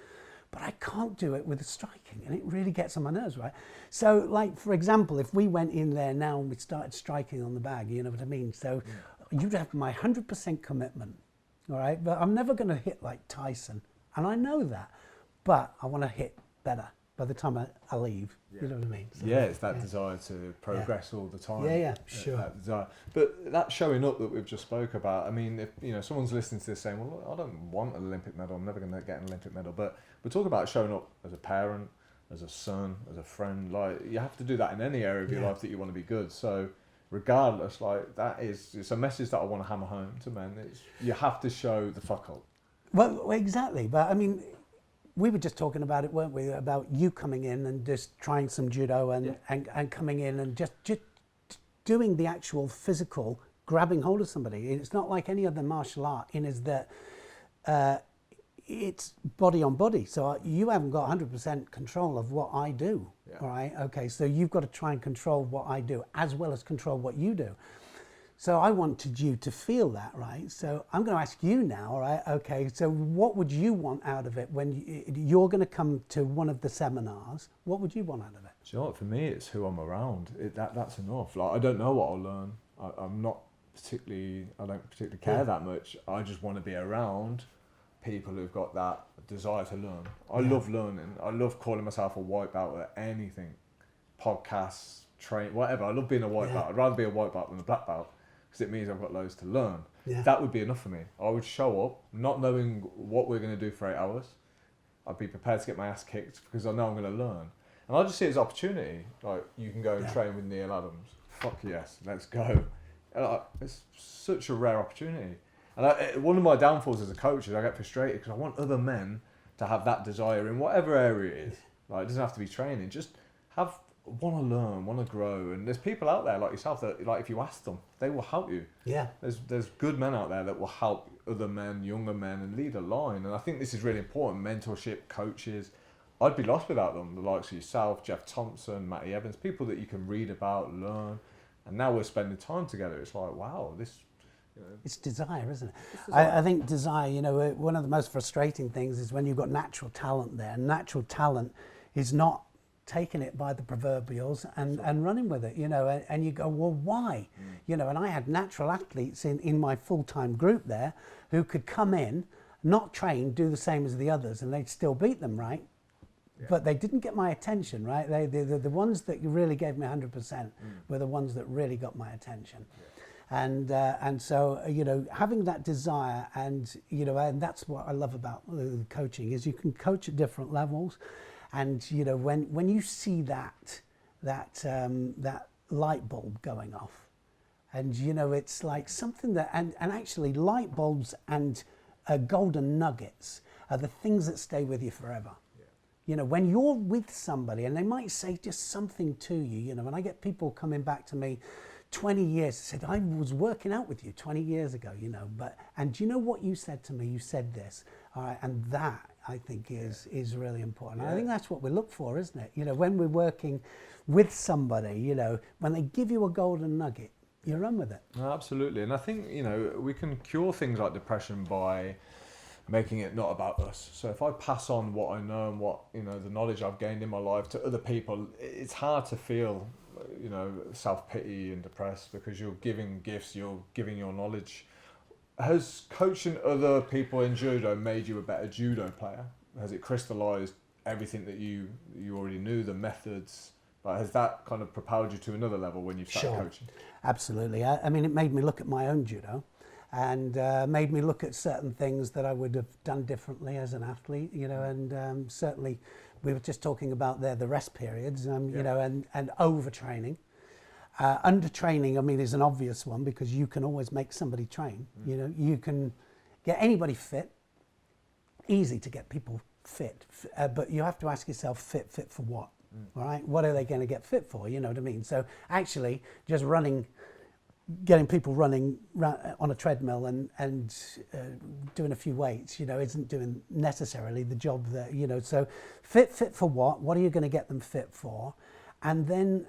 But I can't do it with the striking, and it really gets on my nerves, right? So, like, for example, if we went in there now and we started striking on the bag, you know what I mean? So you'd have my 100% commitment, all right? But I'm never going to hit like Tyson, and I know that, but I want to hit better by the time I leave, you know what I mean? So, it's that desire to progress all the time. Yeah, sure. That desire. But that showing up that we've just spoke about, I mean, if you know someone's listening to this saying, well, I don't want an Olympic medal, I'm never going to get an Olympic medal, but we're talking about showing up as a parent, as a son, as a friend. Like, you have to do that in any area of your life that you want to be good. So regardless, like, it's a message that I want to hammer home to men. It's, you have to show the fuck up. Well, exactly. But I mean, we were just talking about it, weren't we? About you coming in and just trying some judo and coming in and just doing the actual physical, grabbing hold of somebody. It's not like any other martial art in is that it's body on body. So you haven't got 100% control of what I do, all right? Okay, so you've got to try and control what I do as well as control what you do. So I wanted you to feel that, right? So I'm going to ask you now, all right? Okay, so what would you want out of it when you're going to come to one of the seminars? What would you want out of it? Do you know what? For me, it's who I'm around. That's enough. Like, I don't know what I'll learn. I don't particularly care that much. I just want to be around people who've got that desire to learn. I love learning. I love calling myself a white belt at anything, podcasts, train, whatever. I love being a white belt. I'd rather be a white belt than a black belt because it means I've got loads to learn. That would be enough for me. I would show up not knowing what we're going to do for 8 hours. I'd be prepared to get my ass kicked because I know I'm going to learn. And I just see it as opportunity. Like, you can go and train with Neil Adams. Fuck yes, let's go. It's such a rare opportunity. And one of my downfalls as a coach is I get frustrated because I want other men to have that desire in whatever area it is. Like, it doesn't have to be training. Just want to learn, want to grow. And there's people out there like yourself that, like, if you ask them, they will help you. Yeah. There's good men out there that will help other men, younger men, and lead a line. And I think this is really important. Mentorship, coaches. I'd be lost without them. The likes of yourself, Jeff Thompson, Matty Evans, people that you can read about, learn. And now we're spending time together. It's like, wow, this... It's desire, isn't it? I think desire, one of the most frustrating things is when you've got natural talent there. Natural talent is not taking it by the proverbials and running with it, and you go, well, why? And I had natural athletes in my full-time group there who could come in, not train, do the same as the others, and they'd still beat them, right? Yeah. But they didn't get my attention, right? The ones that really gave me 100% were the ones that really got my attention. Yeah. And so, having that desire and that's what I love about coaching is you can coach at different levels. And, when you see that light bulb going off and, it's like something that, and actually light bulbs and golden nuggets are the things that stay with you forever. Yeah. When you're with somebody and they might say just something to you, and I get people coming back to me 20 years, said, I was working out with you 20 years ago, and do you know what you said to me? You said this, all right, and that I think is really important. Yeah. I think that's what we look for, isn't it? When we're working with somebody, when they give you a golden nugget, you run with it. No, absolutely, and I think, we can cure things like depression by making it not about us. So if I pass on what I know and what, the knowledge I've gained in my life to other people, it's hard to feel self-pity and depressed because you're giving gifts, you're giving your knowledge. Has coaching other people in judo made you a better judo player? Has it crystallized everything that you already knew, the methods? Has that kind of propelled you to another level when you started coaching? Absolutely. I mean, it made me look at my own judo and made me look at certain things that I would have done differently as an athlete, and certainly we were just talking about the rest periods, and overtraining. Undertraining, I mean, is an obvious one because you can always make somebody train. You can get anybody fit. Easy to get people fit, but you have to ask yourself, fit for what? All right, what are they going to get fit for? You know what I mean? So actually, just getting people running on a treadmill and doing a few weights, isn't doing necessarily the job that, so fit for what? What are you going to get them fit for? And then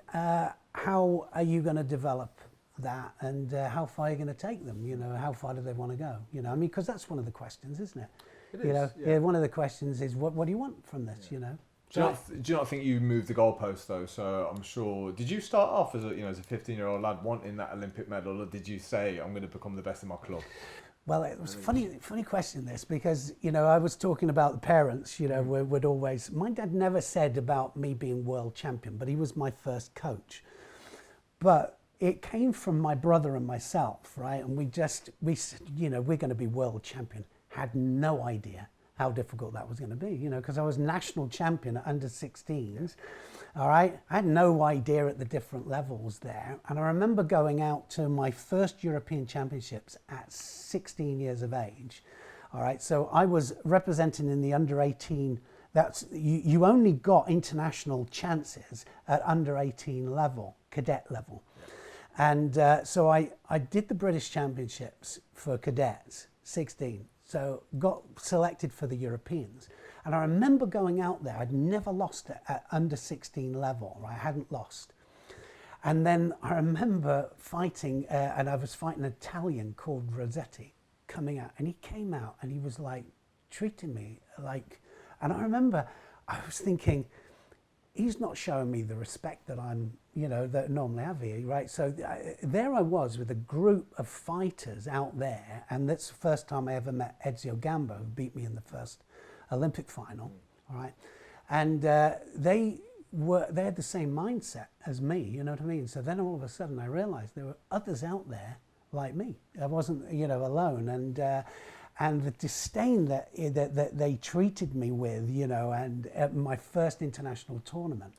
how are you going to develop that and how far are you going to take them? How far do they want to go? Because that's one of the questions, isn't it? It is, yeah. One of the questions is, what do you want from this, Do you not think you moved the goalpost though? So I'm sure. Did you start off as a 15-year-old lad wanting that Olympic medal, or did you say I'm going to become the best in my club? Well, it was funny question this because I was talking about the parents. Would always. My dad never said about me being world champion, but he was my first coach. But it came from my brother and myself, right? And we said, we're going to be world champion. Had no idea how difficult that was going to be, because I was national champion at under 16s, all right? I had no idea at the different levels there. And I remember going out to my first European Championships at 16 years of age, all right? So I was representing in the under 18, you only got international chances at under 18 level, cadet level. Yeah. And so I did the British Championships for cadets, 16. So got selected for the Europeans. And I remember going out there, I'd never lost at under 16 level, right? I hadn't lost. And then I remember fighting, and I was fighting an Italian called Rossetti coming out. And he came out and he was like treating me like, and I remember I was thinking, he's not showing me the respect that I'm, that normally have here, right? So there I was with a group of fighters out there, and that's the first time I ever met Ezio Gamba, who beat me in the first Olympic final, all right? And they had the same mindset as me, you know what I mean? So then all of a sudden I realized there were others out there like me. I wasn't, alone, and the disdain that they treated me with, and at my first international tournament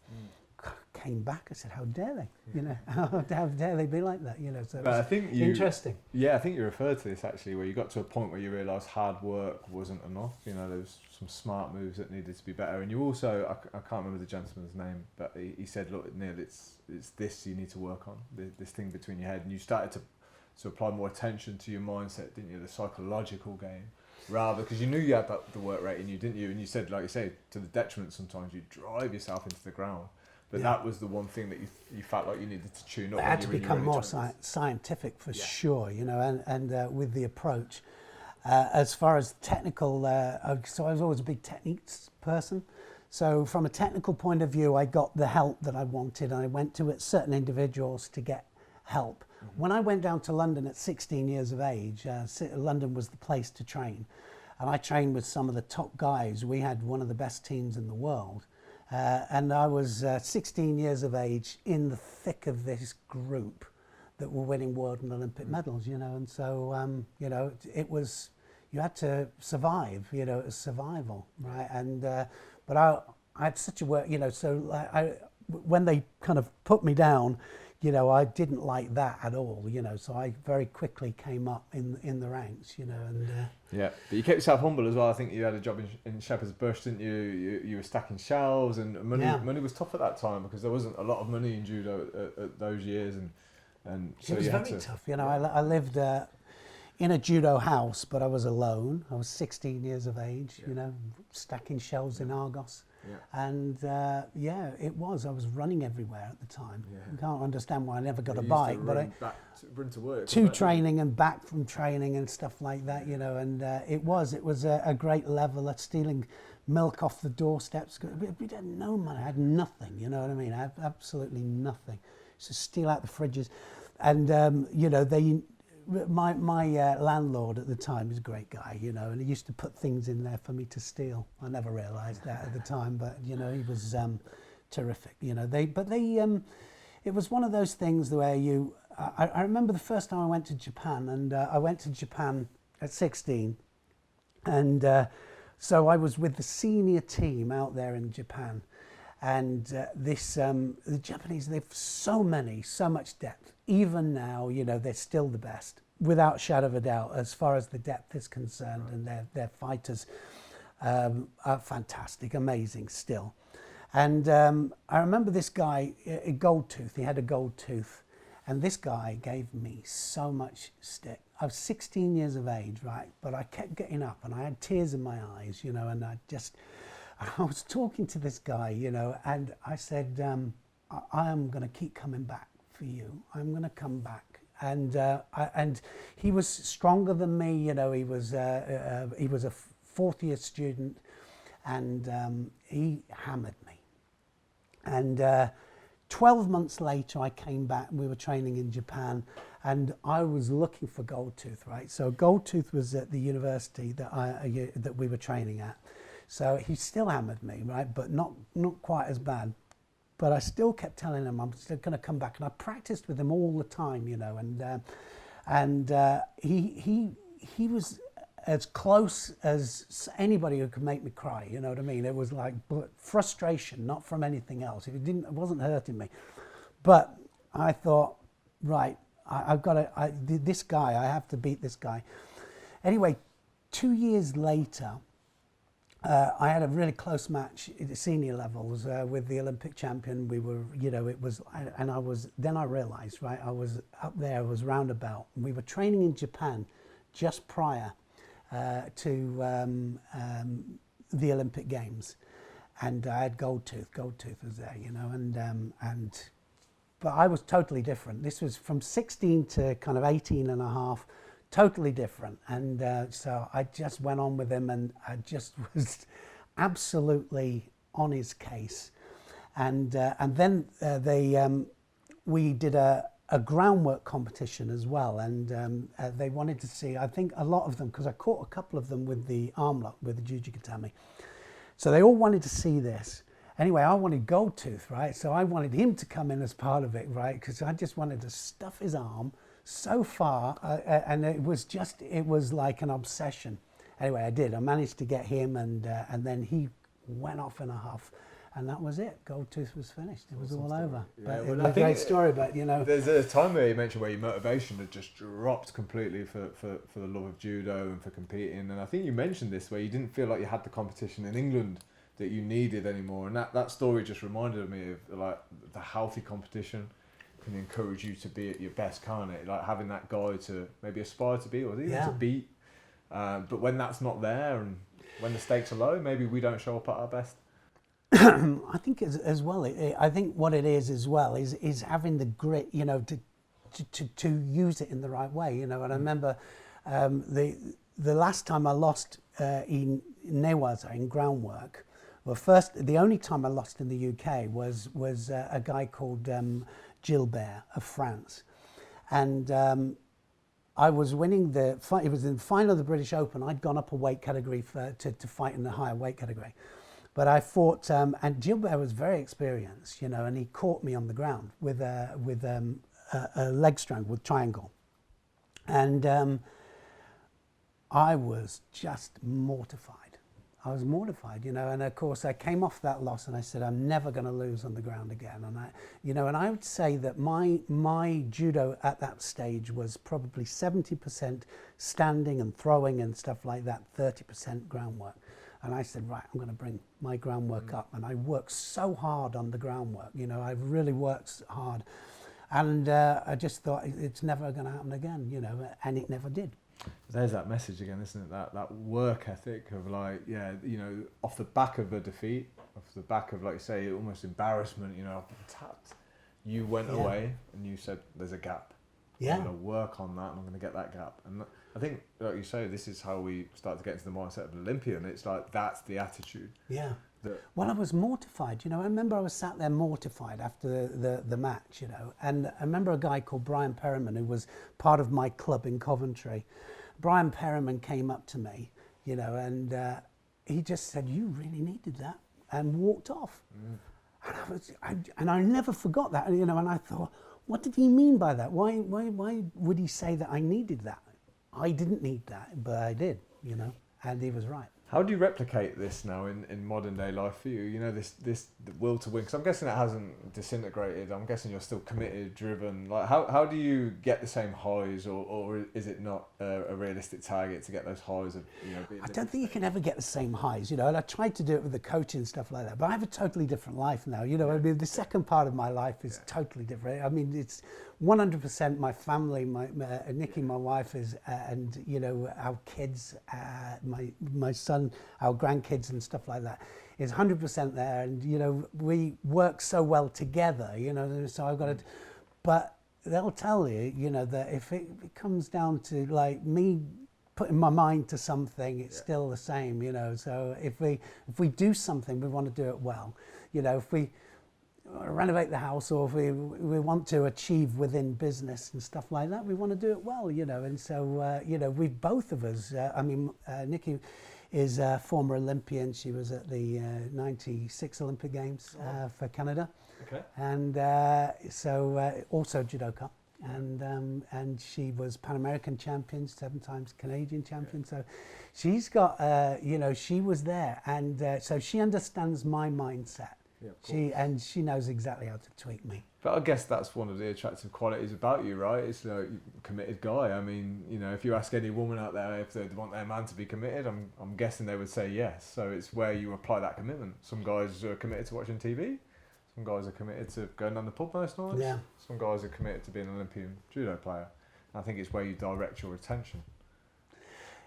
came back. I said, how dare they, how dare they be like that, so but I think interesting. Yeah, I think you referred to this actually, where you got to a point where you realised hard work wasn't enough. There was some smart moves that needed to be better. And you also, I can't remember the gentleman's name, but he said, look, Neil, it's this you need to work on, this thing between your head. And you started to apply more attention to your mindset, didn't you? The psychological game, rather, because you knew you had the work rate in you, didn't you? And you said, like you say, to the detriment sometimes you drive yourself into the ground. But that was the one thing that you felt like you needed to tune up. I had to become more scientific for sure, and with the approach. As far as technical, so I was always a big techniques person. So from a technical point of view, I got the help that I wanted. I went to certain individuals to get help. When I went down to London at 16 years of age, London was the place to train. And I trained with some of the top guys. We had one of the best teams in the world. And I was 16 years of age in the thick of this group that were winning world and Olympic medals, and so, it was, you had to survive, it was survival, right? And, but I had such a work, so when they kind of put me down, I didn't like that at all, so I very quickly came up in the ranks, and... Yeah, but you kept yourself humble as well. I think you had a job in Shepherd's Bush, didn't you? You were stacking shelves, and money was tough at that time because there wasn't a lot of money in judo at those years, and so it was very tough. I lived in a judo house, but I was alone. I was 16 years of age, stacking shelves in Argos. Yeah. And it was. I was running everywhere at the time. Yeah. I can't understand why I never got a bike, but run to work, to training and back from training and stuff like that, and it was a great level at stealing milk off the doorsteps. We had no money. I had nothing. You know what I mean? I had absolutely nothing. So steal out the fridges, and my landlord at the time was a great guy, and he used to put things in there for me to steal. I never realised that at the time, but he was terrific. It was one of those things where I remember the first time I went to Japan, and I went to Japan at 16, and so I was with the senior team out there in Japan, and the Japanese, they've so much depth. Even now, they're still the best, without shadow of a doubt, as far as the depth is concerned, and their fighters are fantastic, amazing still. And I remember this guy, a gold tooth, he had a gold tooth, and this guy gave me so much stick. I was 16 years of age, right, but I kept getting up, and I had tears in my eyes, and I was talking to this guy, and I said, I am going to keep coming back for you. I'm going to come back. And he was stronger than me. He was a fourth year student, and he hammered me. And 12 months later, I came back. We were training in Japan, and I was looking for Gold Tooth, right? So Gold Tooth was at the university that we were training at. So he still hammered me, right? But not quite as bad. But I still kept telling him I'm still going to come back, and I practiced with him all the time, and he was as close as anybody who could make me cry. You know what I mean? It was like frustration, not from anything else. It wasn't hurting me, but I thought, right, I've got to. This guy, I have to beat this guy. Anyway, 2 years later, I had a really close match at the senior levels with the Olympic champion. We were, it was, and then I realized, right, I was up there, I was roundabout, and we were training in Japan just prior to the Olympic Games. And I had Gold Tooth was there, but I was totally different. This was from 16 to kind of 18 and a half. Totally different, and so I just went on with him, and I just was absolutely on his case. and then we did a groundwork competition as well, and they wanted to see, I think a lot of them, because I caught a couple of them with the arm lock, with the Judo Gatame. So they all wanted to see this. Anyway, I wanted Goldtooth, right? So I wanted him to come in as part of it, right? Because I just wanted to stuff his arm so far, and it was like an obsession. Anyway, I did. I managed to get him, and then he went off in a huff. And that was it. Goldtooth was finished. It was all over. Yeah, but well, it was a great story. But you know, there's a time where you mentioned where your motivation had just dropped completely for the love of judo and for competing. And I think you mentioned this where you didn't feel like you had the competition in England that you needed anymore. And that story just reminded me of like the healthy competition can encourage you to be at your best, can't it? Like having that guy to maybe aspire to be, or even to beat. But when that's not there, and when the stakes are low, maybe we don't show up at our best. I think as well. I think what it is as well is having the grit, you know, to use it in the right way, you know. And I remember the last time I lost in Newaza in groundwork. Well, the only time I lost in the UK was a guy called Gilbert of France, and I was winning it was in the final of the British Open. I'd gone up a weight category to fight in the higher weight category. But I fought, and Gilbert was very experienced, you know, and he caught me on the ground with a leg strangle with triangle. And I was just mortified. I was mortified, you know, and of course I came off that loss and I said, I'm never going to lose on the ground again. And I would say that my judo at that stage was probably 70% standing and throwing and stuff like that, 30% groundwork. And I said, right, I'm going to bring my groundwork up. And I worked so hard on the groundwork, you know, I really worked hard. And I just thought it's never going to happen again, you know, and it never did. There's that message again, isn't it? That work ethic of like, yeah, you know, off the back of a defeat, off the back of, like you say, almost embarrassment, you know, I've been tapped. You went away and you said, there's a gap. Yeah. I'm going to work on that and I'm going to get that gap. And I think, like you say, this is how we start to get into the mindset of an Olympian. It's like, that's the attitude. Yeah. Well, I was mortified, you know. I remember I was sat there mortified after the match, you know. And I remember a guy called Brian Perriman, who was part of my club in Coventry. Brian Perriman came up to me, you know, and he just said, you really needed that, and walked off. And I never forgot that, you know, and I thought, what did he mean by that? Why would he say that I needed that? I didn't need that, but I did, you know, and he was right. How do you replicate this now in modern day life for you? You know, this will to win, because I'm guessing it hasn't disintegrated. I'm guessing you're still committed, driven. Like, how do you get the same highs, or is it not a realistic target to get those highs of, you know, being... I don't think you can ever get the same highs, you know, and I tried to do it with the coaching and stuff like that, but I have a totally different life now, you know. I mean, the second part of my life is totally different. I mean, it's 100% my family, Nikki, my wife, is, and, you know, our kids, my son, our grandkids and stuff like that is 100% there. And, you know, we work so well together, you know, so I've got to, but they'll tell you, you know, that if it comes down to like me putting my mind to something, it's still the same, you know. So if we do something, we want to do it well, you know. If we renovate the house, or if we want to achieve within business and stuff like that, we want to do it well, you know. And so you know, we both of us, I mean, Nikki is a former Olympian. She was at the 96 Olympic Games for Canada. Okay. And so also judoka, and she was Pan American champion, 7 times Canadian champion. So she's got, you know, she was there, and so she understands my mindset. Yeah, she knows exactly how to tweak me. But I guess that's one of the attractive qualities about you, right? It's like a committed guy. I mean, you know, if you ask any woman out there if they want their man to be committed, I'm guessing they would say yes. So it's where you apply that commitment. Some guys are committed to watching TV. Some guys are committed to going down the pub most nights. Yeah. Some guys are committed to being an Olympian judo player. And I think it's where you direct your attention.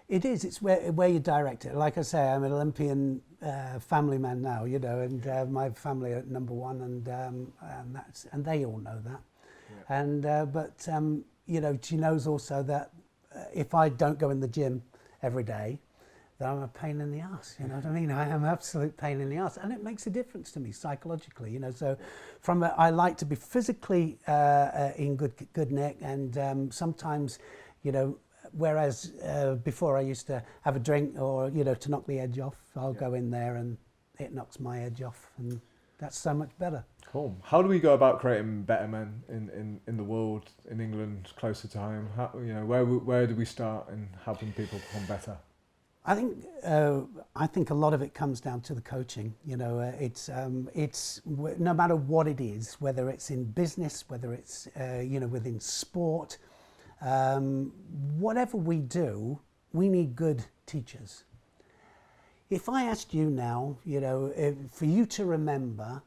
It is. It's where you direct it. Like I say, I'm an Olympian family man now, you know, and my family are #1, and they all know that. Yeah. And but you know, she knows also that if I don't go in the gym every day, that I'm a pain in the ass, you know what I mean? I am an absolute pain in the ass, and it makes a difference to me psychologically, you know. So I like to be physically in good nick, and sometimes, you know, whereas before I used to have a drink or, you know, to knock the edge off, I'll go in there and it knocks my edge off, and that's so much better. Cool. How do we go about creating better men in the world, in England, closer to home? How, you know, where do we start in helping people become better? I think a lot of it comes down to the coaching. You know, it's no matter what it is, whether it's in business, whether it's you know, within sport, whatever we do, we need good teachers. If I asked you now, you know, for you to remember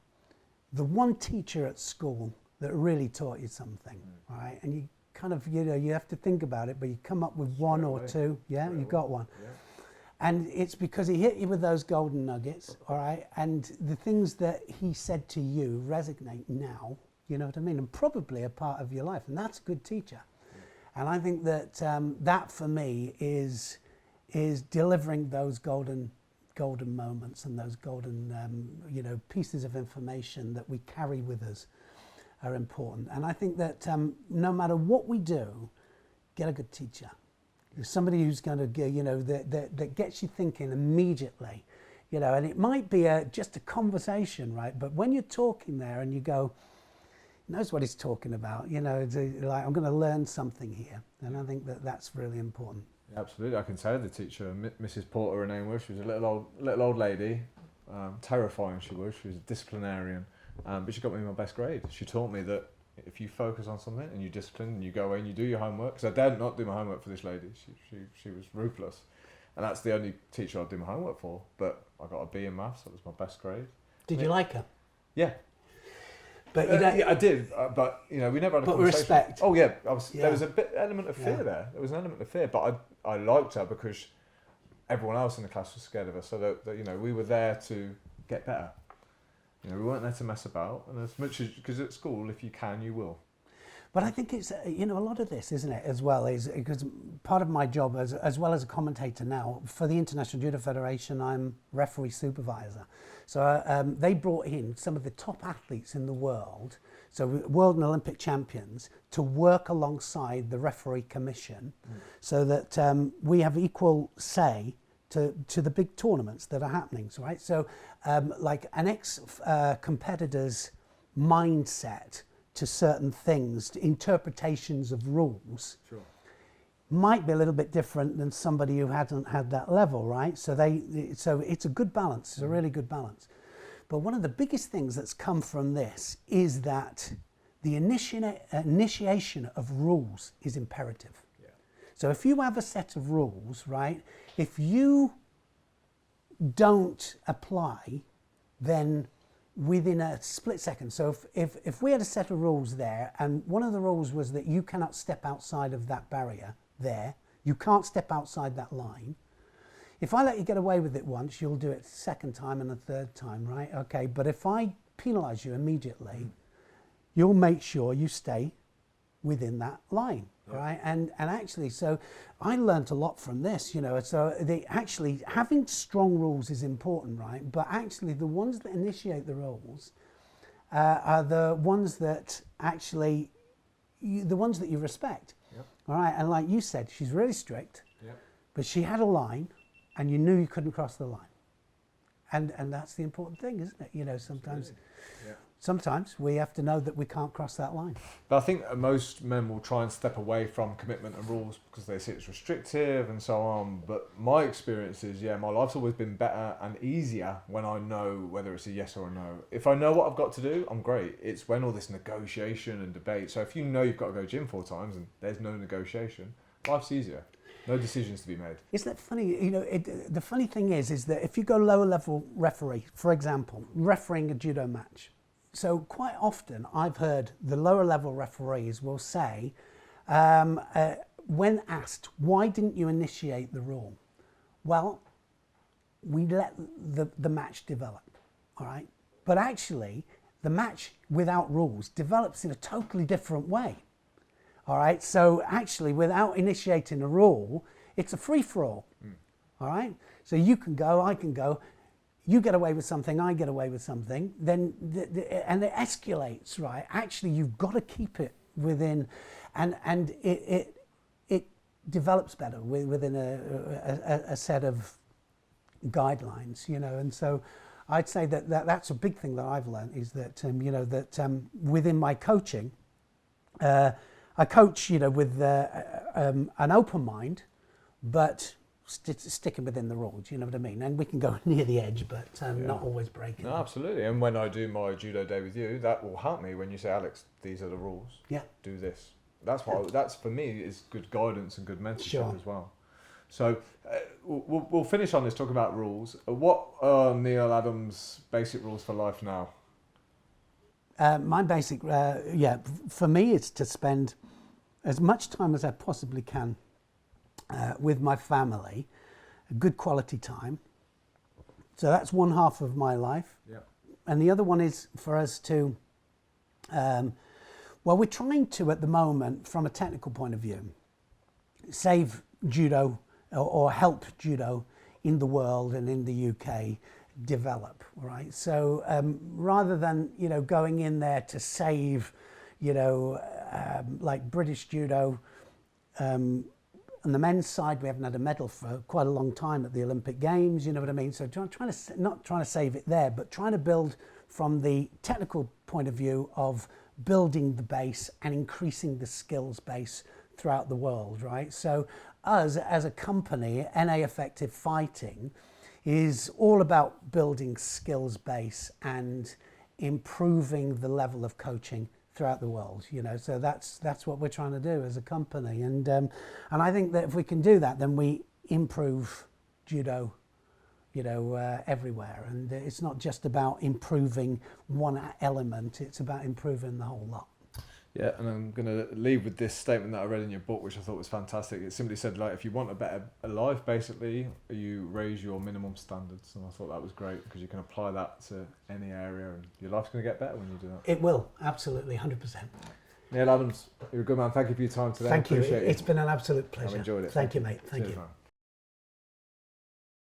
the one teacher at school that really taught you something, right? And you kind of, you know, you have to think about it, but you come up with one or two. Yeah, you got one. Yeah. And it's because he hit you with those golden nuggets, all right? And the things that he said to you resonate now, you know what I mean? And probably a part of your life. And that's a good teacher. Yeah. And I think that that for me is delivering those golden moments and those golden, you know, pieces of information that we carry with us are important. And I think that no matter what we do, get a good teacher. Somebody who's going to, you know, that gets you thinking immediately, you know, and it might be just a conversation, right? But when you're talking there and you go, he knows what he's talking about, you know, it's like, I'm going to learn something here. And I think that that's really important. Yeah, absolutely. I can say the teacher, Mrs. Porter, her name was, she was a little old lady, terrifying she was a disciplinarian, but she got me my best grade. She taught me that if you focus on something and you discipline and you go away and you do your homework, because I dared not do my homework for this lady, she was ruthless, and that's the only teacher I'd do my homework for. But I got a B in maths, that was my best grade. Did you like her? Yeah. But you don't, yeah, I did, but you know, we never had a conversation. Respect. Oh yeah, there was a bit element of fear there. There was an element of fear, but I liked her because everyone else in the class was scared of her. So that you know, we were there to get better. You know, we weren't there to mess about, and as much as, because at school, if you can, you will. But I think it's, you know, a lot of this, isn't it, as well, is because part of my job as well as a commentator now, for the International Judo Federation, I'm referee supervisor. So they brought in some of the top athletes in the world, so world and Olympic champions, to work alongside the referee commission so that we have equal say to the big tournaments that are happening, right? So like an ex-competitor's mindset to certain things, interpretations of rules, sure, might be a little bit different than somebody who hasn't had that level, right? So it's a good balance, it's a really good balance. But one of the biggest things that's come from this is that the initiation of rules is imperative. Yeah. So if you have a set of rules, right, if you don't apply, then within a split second. So if we had a set of rules there, and one of the rules was that you cannot step outside of that barrier there, you can't step outside that line. If I let you get away with it once, you'll do it the second time and the third time, right? Okay, but if I penalise you immediately, you'll make sure you stay within that line, right? And actually, so I learned a lot from this, you know. So actually having strong rules is important, right? But actually the ones that initiate the rules are the ones that actually, the ones that you respect. Yep. All right, and like you said, she's really strict, but she had a line, and you knew you couldn't cross the line. And that's the important thing, isn't it? You know, sometimes we have to know that we can't cross that line. But I think most men will try and step away from commitment and rules because they see it's restrictive and so on. But my experience is, my life's always been better and easier when I know whether it's a yes or a no. If I know what I've got to do, I'm great. It's when all this negotiation and debate. So if you know you've got to go gym 4 times and there's no negotiation, life's easier. No decisions to be made. Isn't that funny? You know, the funny thing is that if you go lower level referee, for example, refereeing a judo match, so quite often I've heard the lower level referees will say, when asked, why didn't you initiate the rule? Well, we let the match develop, all right? But actually, the match without rules develops in a totally different way. All right, so actually without initiating a rule, it's a free-for-all. all right? So you can go, I can go, you get away with something, I get away with something, then and it escalates, right? Actually, you've got to keep it within, and it develops better within a set of guidelines, you know. And so I'd say that's a big thing that I've learned, is that within my coaching, I coach, you know, with an open mind, but sticking within the rules, you know what I mean? And we can go near the edge, but not always breaking. No, absolutely. And when I do my judo day with you, that will help me when you say, Alex, these are the rules. Yeah. Do this. That's for me is good guidance and good mentorship as well. So we'll finish on this talking about rules. What are Neil Adams' basic rules for life now? My basic, for me, it's to spend as much time as I possibly can with my family, good quality time. So that's one half of my life. Yeah. And the other one is for us to, we're trying to, at the moment, from a technical point of view, save judo or help judo in the world and in the UK develop, right? So rather than, you know, going in there to save, you know, like British judo, on the men's side, we haven't had a medal for quite a long time at the Olympic Games, you know what I mean? So not trying to save it there, but trying to build from the technical point of view of building the base and increasing the skills base throughout the world, right? So us as a company, NA Effective Fighting, is all about building skills base and improving the level of coaching throughout the world, you know. So that's what we're trying to do as a company, and I think that if we can do that, then we improve judo, you know, everywhere. And it's not just about improving one element; it's about improving the whole lot. Yeah, and I'm going to leave with this statement that I read in your book, which I thought was fantastic. It simply said, like, if you want a better life, basically, you raise your minimum standards. And I thought that was great, because you can apply that to any area, and your life's going to get better when you do that. It will, absolutely, 100%. Neil Adams, you're a good man. Thank you for your time today. Thank you. It's been an absolute pleasure. I've enjoyed it. Thank you, mate. Thank Cheers, you. Man.